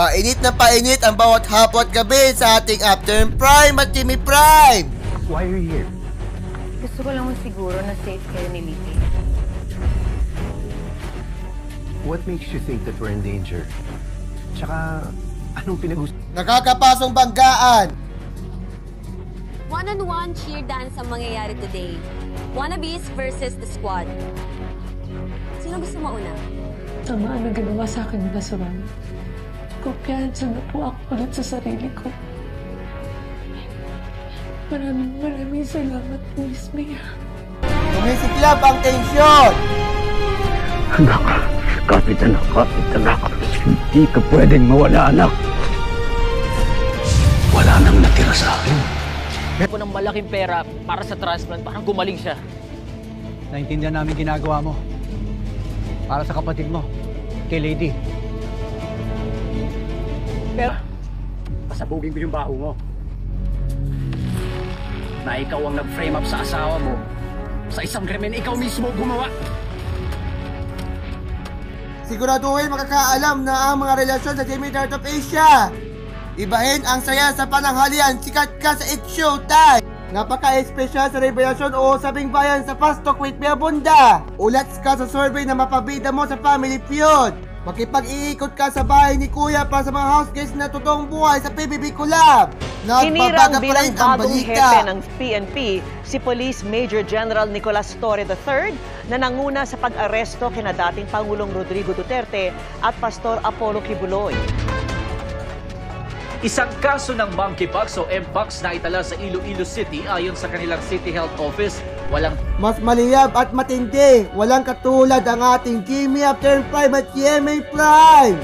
Painit ang bawat hapon at gabi sa ating Afternoon Prime at Jimmy Prime. Why are you here? Gusto ko lang siguro na safe kayo ni Lily. What makes you think that we're in danger? Tsaka, anong Nakakapasong banggaan. One-on-one cheer dance ang mangyayari today. Wannabes versus the squad. Sino gusto mauna? Tama na ginawa sa akin ng Basuran. Kumpiyansa na po ako ulit sa sarili ko. Maraming salamat, Miss Mia. Sumisiklab ang tensyon. Anak, kapit anak. Hindi ka pwedeng mawala, anak. Wala nang natira sa akin. Ako ng malaking pera para sa transplant, parang gumaling siya. Naintindihan namin ginagawa mo. Para sa kapatid mo, kay Lady. Pero, pasabugin ko yung baho mo. Na ikaw ang nag-frame up sa asawa mo. Sa isang krimen, ikaw mismo gumawa. Siguraduhin makakaalam na ang mga relasyon sa Jimmy Heart of Asia. Ibahin ang saya sa pananghalian, sikat ka sa It's Showtime. Napaka-espesyal sa revelasyon o sabing bayan sa Fast Talk with Mia Bunda. Ulats ka sa survey na mapabida mo sa Family Feud. Makipag-iikot ka sa bahay ni Kuya para sa mga house guests na totoong buhay sa PBB Collab. Hinirang bilang bagong hepe ng PNP si Police Major General Nicolas Torre III na nanguna sa pag-aresto kina dating Pangulong Rodrigo Duterte at Pastor Apollo Kibuloy. Isang kaso ng monkeypox o mpox na itala sa Iloilo City ayon sa kanilang City Health Office. Mas maliyab at matindi, walang katulad ang ating Jimmy Afternoon Prime at GMA Prime.